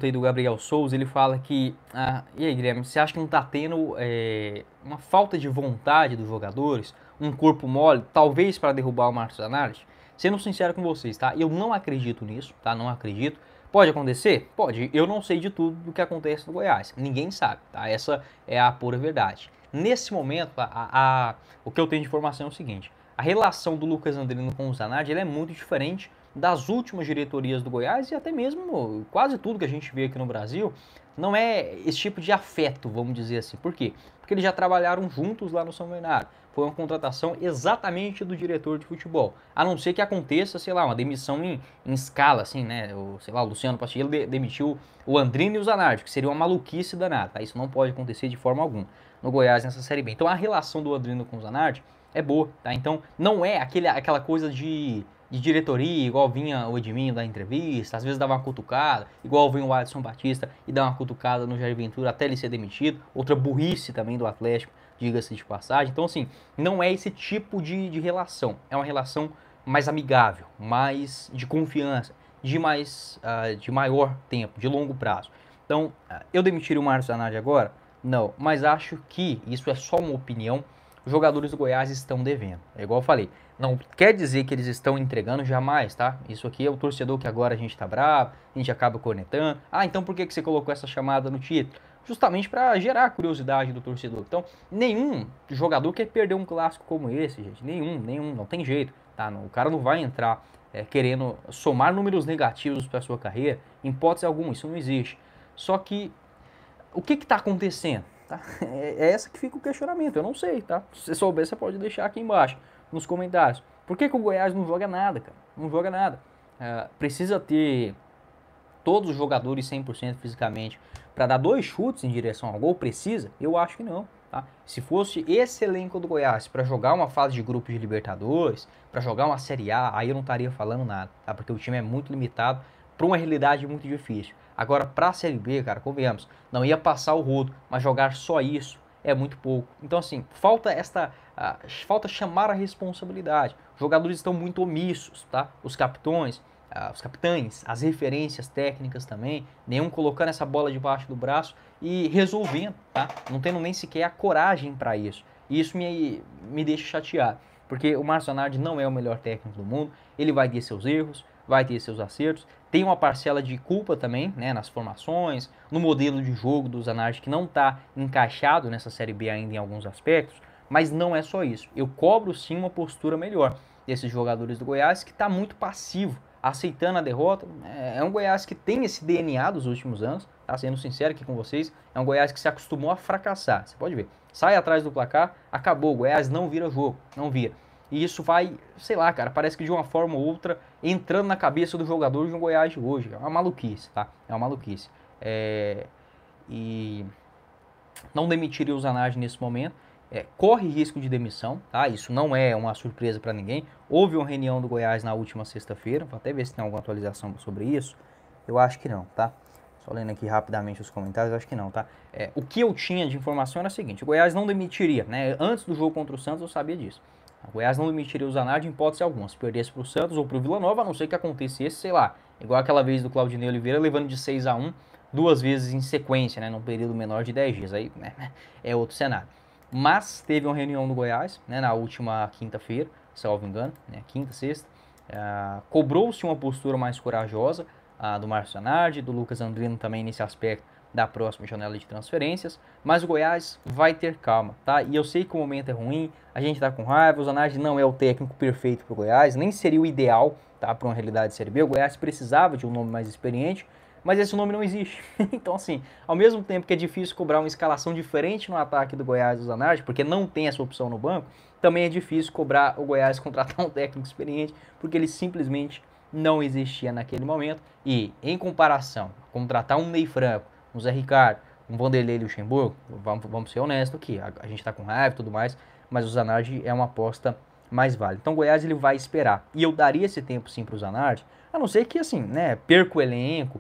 Aí do Gabriel Souza, ele fala que, e aí, Guilherme, você acha que não tá tendo uma falta de vontade dos jogadores, um corpo mole, talvez para derrubar o Marcos Zanardi? Sendo sincero com vocês, tá? Eu não acredito nisso, tá? Não acredito. Pode acontecer? Pode. Eu não sei de tudo do que acontece no Goiás. Ninguém sabe, tá? Essa é a pura verdade. Nesse momento, o que eu tenho de informação é o seguinte: a relação do Lucas Andrino com o Zanardi é muito diferente das últimas diretorias do Goiás e até mesmo quase tudo que a gente vê aqui no Brasil, não é esse tipo de afeto, vamos dizer assim. Por quê? Porque eles já trabalharam juntos lá no São Bernardo. Foi uma contratação exatamente do diretor de futebol. A não ser que aconteça, sei lá, uma demissão em escala, assim, né? Sei lá, o Luciano Pastillo demitiu o Andrino e o Zanardi, que seria uma maluquice danada. Tá? Isso não pode acontecer de forma alguma no Goiás nessa Série B. Então a relação do Andrino com o Zanardi é boa, tá? Então não é aquela coisa de diretoria, igual vinha o Edminho da entrevista, às vezes dava uma cutucada, igual vinha o Adson Batista e dá uma cutucada no Jair Ventura até ele ser demitido, outra burrice também do Atlético, diga-se de passagem. Então, assim, não é esse tipo de relação, é uma relação mais amigável, mais de confiança, de maior tempo, de longo prazo. Então, eu demitiria o Márcio Zanardi agora? Não, mas acho que, isso é só uma opinião, os jogadores do Goiás estão devendo. É igual eu falei, não quer dizer que eles estão entregando jamais, tá? Isso aqui é o torcedor que agora a gente tá bravo, a gente acaba cornetando. Então por que você colocou essa chamada no título? Justamente para gerar a curiosidade do torcedor. Então, nenhum jogador quer perder um clássico como esse, gente. Nenhum, não tem jeito, tá? O cara não vai entrar querendo somar números negativos para sua carreira, em hipótese alguma, isso não existe. Só que, o que está acontecendo? Tá? É essa que fica o questionamento, eu não sei, tá? Se você souber, você pode deixar aqui embaixo nos comentários. Por que o Goiás não joga nada, cara? Não joga nada. Precisa ter todos os jogadores 100% fisicamente para dar 2 chutes em direção ao gol? Precisa? Eu acho que não. Tá? Se fosse esse elenco do Goiás para jogar uma fase de grupos de Libertadores, para jogar uma Série A, aí eu não estaria falando nada, tá? Porque o time é muito limitado para uma realidade muito difícil. Agora, para a Série B, cara, convenhamos, não ia passar o rodo, mas jogar só isso é muito pouco. Então, assim, falta chamar a responsabilidade. Os jogadores estão muito omissos, tá? Os capitães, as referências técnicas também, nenhum colocando essa bola debaixo do braço e resolvendo, tá? Não tendo nem sequer a coragem para isso. E isso me deixa chateado, porque o Márcio Zanardi não é o melhor técnico do mundo, ele vai ter seus erros, vai ter seus acertos, tem uma parcela de culpa também, né, nas formações, no modelo de jogo do Zanardi que não está encaixado nessa Série B ainda em alguns aspectos, mas não é só isso. Eu cobro sim uma postura melhor desses jogadores do Goiás, que está muito passivo, aceitando a derrota. É um Goiás que tem esse DNA dos últimos anos, tá? Sendo sincero aqui com vocês, é um Goiás que se acostumou a fracassar. Você pode ver, sai atrás do placar, acabou, o Goiás não vira jogo, não vira. E isso vai, sei lá, cara, parece que de uma forma ou outra entrando na cabeça do jogador de um Goiás de hoje. É uma maluquice, tá? É uma maluquice. E não demitiria o Zanardi nesse momento. Corre risco de demissão, tá? Isso não é uma surpresa para ninguém. Houve uma reunião do Goiás na última sexta-feira. Vou até ver se tem alguma atualização sobre isso. Eu acho que não, tá? Só lendo aqui rapidamente os comentários, eu acho que não, tá? O que eu tinha de informação era o seguinte: o Goiás não demitiria, né? Antes do jogo contra o Santos eu sabia disso. O Goiás não demitiria o Zanardi em hipótese alguma. Se perdesse pro Santos ou pro Vila Nova, a não ser que acontecesse, sei lá, igual aquela vez do Claudinei Oliveira levando de 6-1 2 vezes em sequência, né? Num período menor de 10 dias. Aí, né, é outro cenário. Mas teve uma reunião no Goiás, né, na última quinta-feira, salvo engano, né, quinta, sexta. Cobrou-se uma postura mais corajosa do Márcio Zanardi, do Lucas Andrino também nesse aspecto da próxima janela de transferências, mas o Goiás vai ter calma, tá? E eu sei que o momento é ruim, a gente tá com raiva, o Zanardi não é o técnico perfeito pro Goiás, nem seria o ideal, tá, para uma realidade de Série B. O Goiás precisava de um nome mais experiente, mas esse nome não existe. Então, assim, ao mesmo tempo que é difícil cobrar uma escalação diferente no ataque do Goiás do Zanardi, porque não tem essa opção no banco, também é difícil cobrar o Goiás contratar um técnico experiente, porque ele simplesmente não existia naquele momento. E, em comparação, contratar um Ney Franco, um Zé Ricardo, um Vanderlei Luxemburgo, vamos ser honestos aqui, a gente tá com raiva e tudo mais, mas o Zanardi é uma aposta mais válida. Então o Goiás ele vai esperar. E eu daria esse tempo sim pro Zanardi, a não ser que assim, né, perca o elenco,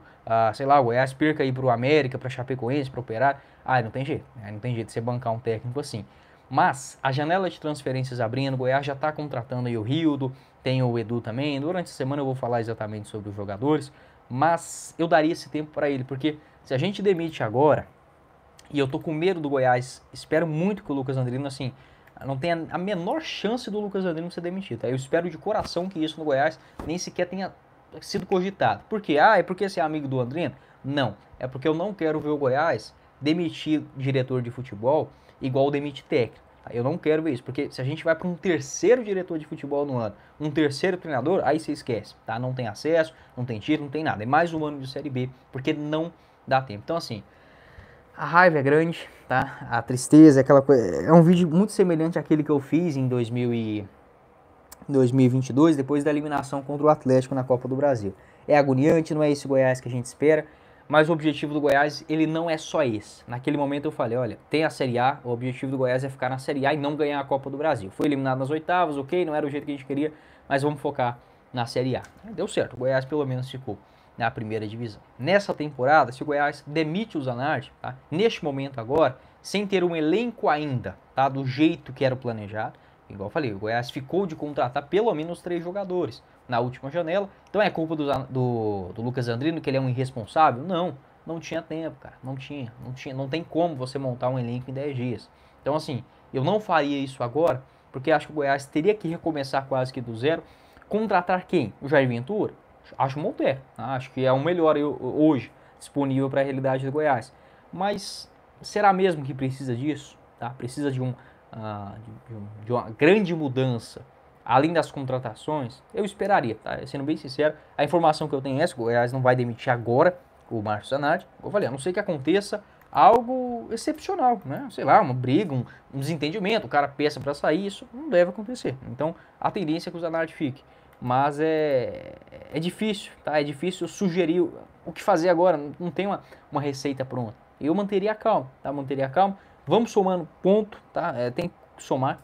sei lá, o Goiás perca aí pro América, pra Chapecoense, pro Operário, não tem jeito, né? Não tem jeito de você bancar um técnico assim. Mas a janela de transferências abrindo, o Goiás já está contratando aí o Rildo, tem o Edu também. Durante a semana eu vou falar exatamente sobre os jogadores, mas eu daria esse tempo para ele, porque se a gente demite agora, e eu tô com medo do Goiás, espero muito que o Lucas Andrino, assim, não tenha a menor chance do Lucas Andrino ser demitido, tá? Eu espero de coração que isso no Goiás nem sequer tenha sido cogitado. Por quê? Ah, é porque você é amigo do Andrino? Não, é porque eu não quero ver o Goiás demitir diretor de futebol igual demite técnico. Tá? Eu não quero ver isso, porque se a gente vai para um terceiro diretor de futebol no ano, um terceiro treinador, aí você esquece, tá? Não tem acesso, não tem título, não tem nada. É mais um ano de Série B, porque não dá tempo. Então, assim, a raiva é grande, tá? A tristeza, aquela coisa. É um vídeo muito semelhante àquele que eu fiz em 2022, depois da eliminação contra o Atlético na Copa do Brasil. É agoniante, não é esse Goiás que a gente espera, mas o objetivo do Goiás, ele não é só esse. Naquele momento eu falei, olha, tem a Série A, o objetivo do Goiás é ficar na Série A e não ganhar a Copa do Brasil. Foi eliminado nas oitavas, ok, não era o jeito que a gente queria, mas vamos focar na Série A. Deu certo, o Goiás pelo menos ficou na primeira divisão. Nessa temporada, se o Goiás demite o Zanardi, tá? Neste momento agora, sem ter um elenco ainda, tá? Do jeito que era o planejado, igual eu falei, o Goiás ficou de contratar pelo menos 3 jogadores na última janela. Então é culpa do Lucas Andrino que ele é um irresponsável? Não tinha tempo, cara. Não tem como você montar um elenco em 10 dias. Então assim, eu não faria isso agora, porque acho que o Goiás teria que recomeçar quase que do zero. Contratar quem? O Jair Ventura? Acho o Monteiro. Acho que é o melhor hoje disponível para a realidade do Goiás. Mas será mesmo que precisa disso? Tá? Precisa de de uma grande mudança, além das contratações? Eu esperaria, tá? Sendo bem sincero, a informação que eu tenho é essa: o Goiás não vai demitir agora o Márcio Zanardi. Eu falei, a não ser que aconteça algo excepcional, né? Sei lá, uma briga, um desentendimento, o cara peça para sair, isso não deve acontecer. Então, a tendência é que o Zanardi fique. Mas é difícil, tá? É difícil sugerir o que fazer agora, não tem uma receita pronta. Eu manteria a calma, tá? Manteria a calma. Vamos somando ponto, tá? Tem que somar.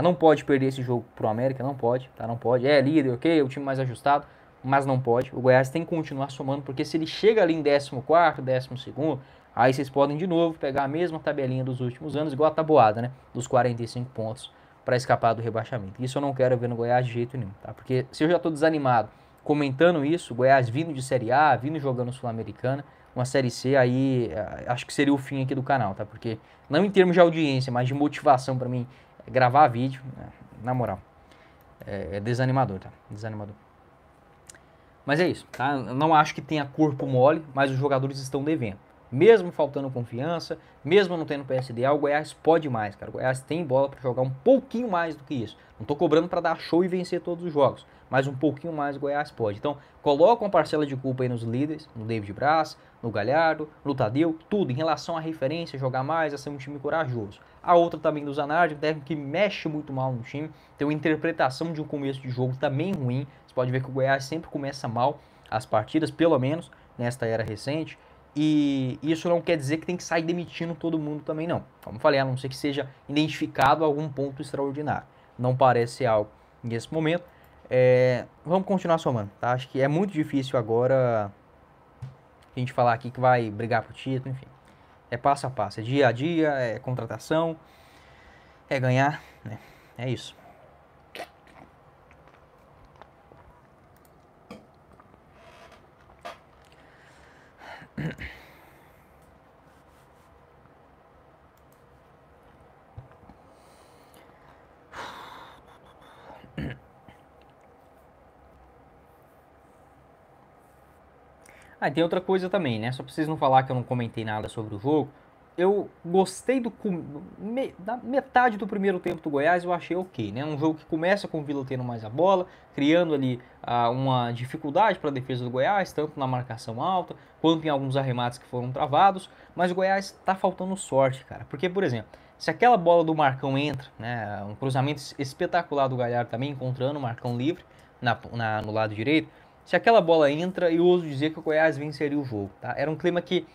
Não pode perder esse jogo pro América, não pode, tá? Não pode. É líder, ok, o time mais ajustado, mas não pode. O Goiás tem que continuar somando, porque se ele chega ali em 14º, 12º, aí vocês podem de novo pegar a mesma tabelinha dos últimos anos, igual a tabuada, né? Dos 45 pontos para escapar do rebaixamento. Isso eu não quero ver no Goiás de jeito nenhum, tá? Porque se eu já tô desanimado comentando isso, o Goiás vindo de Série A, vindo jogando Sul-Americana, uma Série C, aí acho que seria o fim aqui do canal, tá? Porque não em termos de audiência, mas de motivação para mim gravar vídeo, na moral, é desanimador, tá? Desanimador. Mas é isso, tá? Eu não acho que tenha corpo mole, mas os jogadores estão devendo. Mesmo faltando confiança, mesmo não tendo PSDA, o Goiás pode mais, cara. O Goiás tem bola para jogar um pouquinho mais do que isso. Não tô cobrando para dar show e vencer todos os jogos, mas um pouquinho mais o Goiás pode. Então, coloca uma parcela de culpa aí nos líderes, no David Braz, no Galhardo, no Tadeu, tudo em relação à referência, jogar mais, a ser um time corajoso. A outra também do Zanardi, um técnico que mexe muito mal no time, tem uma interpretação de um começo de jogo também ruim. Você pode ver que o Goiás sempre começa mal as partidas, pelo menos nesta era recente. E isso não quer dizer que tem que sair demitindo todo mundo também, não. Como eu falei, a não ser que seja identificado algum ponto extraordinário. Não parece ser algo nesse momento. Vamos continuar somando, tá? Acho que é muito difícil agora a gente falar aqui que vai brigar por título, enfim. É passo a passo, é dia a dia, é contratação, é ganhar, né? É isso. E tem outra coisa também, né? Só pra vocês não falar que eu não comentei nada sobre o jogo. Eu gostei da metade do primeiro tempo do Goiás, eu achei ok, né? Um jogo que começa com o Vila tendo mais a bola, criando ali uma dificuldade para a defesa do Goiás, tanto na marcação alta, quanto em alguns arremates que foram travados, mas o Goiás tá faltando sorte, cara. Porque, por exemplo, se aquela bola do Marcão entra, né? Um cruzamento espetacular do Galhardo também, encontrando o Marcão livre no lado direito, se aquela bola entra, eu ouso dizer que o Goiás venceria o jogo, tá? Era um clima que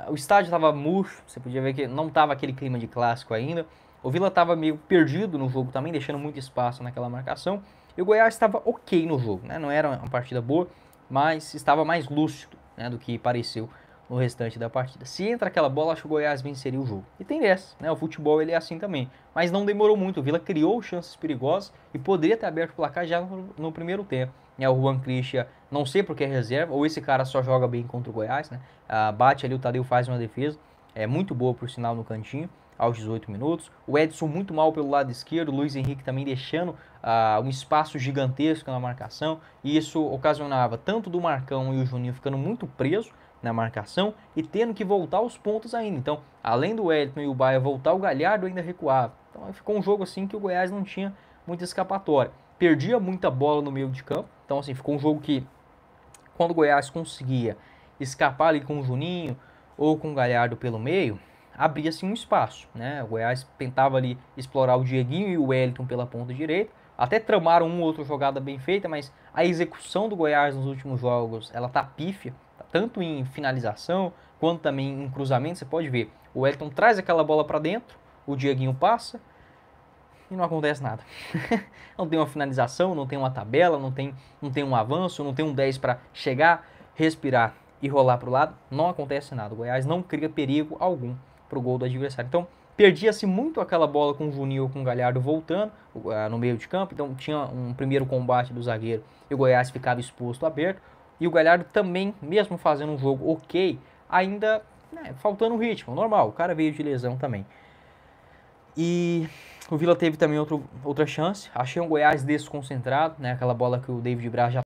o estádio estava murcho, você podia ver que não estava aquele clima de clássico ainda. O Vila estava meio perdido no jogo também, deixando muito espaço naquela marcação. E o Goiás estava ok no jogo, né? Não era uma partida boa, mas estava mais lúcido, né, do que pareceu no restante da partida. Se entra aquela bola, acho que o Goiás venceria o jogo. E tem dessa, né? O futebol ele é assim também. Mas não demorou muito, o Vila criou chances perigosas e poderia ter aberto o placar já no primeiro tempo. né? O Juan Christian, não sei porque é reserva, ou esse cara só joga bem contra o Goiás, né? Bate ali, o Tadeu faz uma defesa, é muito boa por sinal no cantinho, aos 18 minutos. O Edson muito mal pelo lado esquerdo, o Luiz Henrique também deixando um espaço gigantesco na marcação, e isso ocasionava tanto do Marcão e o Juninho ficando muito preso na marcação e tendo que voltar aos pontos ainda. Então, além do Wellington e o Baia voltar, o Galhardo ainda recuava. Então, ficou um jogo assim que o Goiás não tinha muita escapatória. Perdia muita bola no meio de campo. Então, assim, ficou um jogo que, quando o Goiás conseguia escapar ali com o Juninho ou com o Galhardo pelo meio, abria-se um espaço, né? O Goiás tentava ali explorar o Dieguinho e o Wellington pela ponta direita. Até tramaram uma ou outra jogada bem feita, mas a execução do Goiás nos últimos jogos, ela tá pífia, tanto em finalização quanto também em cruzamento. Você pode ver, o Wellington traz aquela bola para dentro, o Dieguinho passa e não acontece nada. Não tem uma finalização, não tem uma tabela, não tem um avanço, não tem um 10 para chegar, respirar e rolar para o lado. Não acontece nada. O Goiás não cria perigo algum para o gol do adversário. Então, perdia-se muito aquela bola com o Juninho ou com o Galhardo voltando no meio de campo. Então, tinha um primeiro combate do zagueiro e o Goiás ficava exposto aberto. E o Galhardo também, mesmo fazendo um jogo ok, ainda faltando ritmo, normal. O cara veio de lesão também. E o Vila teve também outra chance. Achei um Goiás desconcentrado, né? Aquela bola que o David Braz já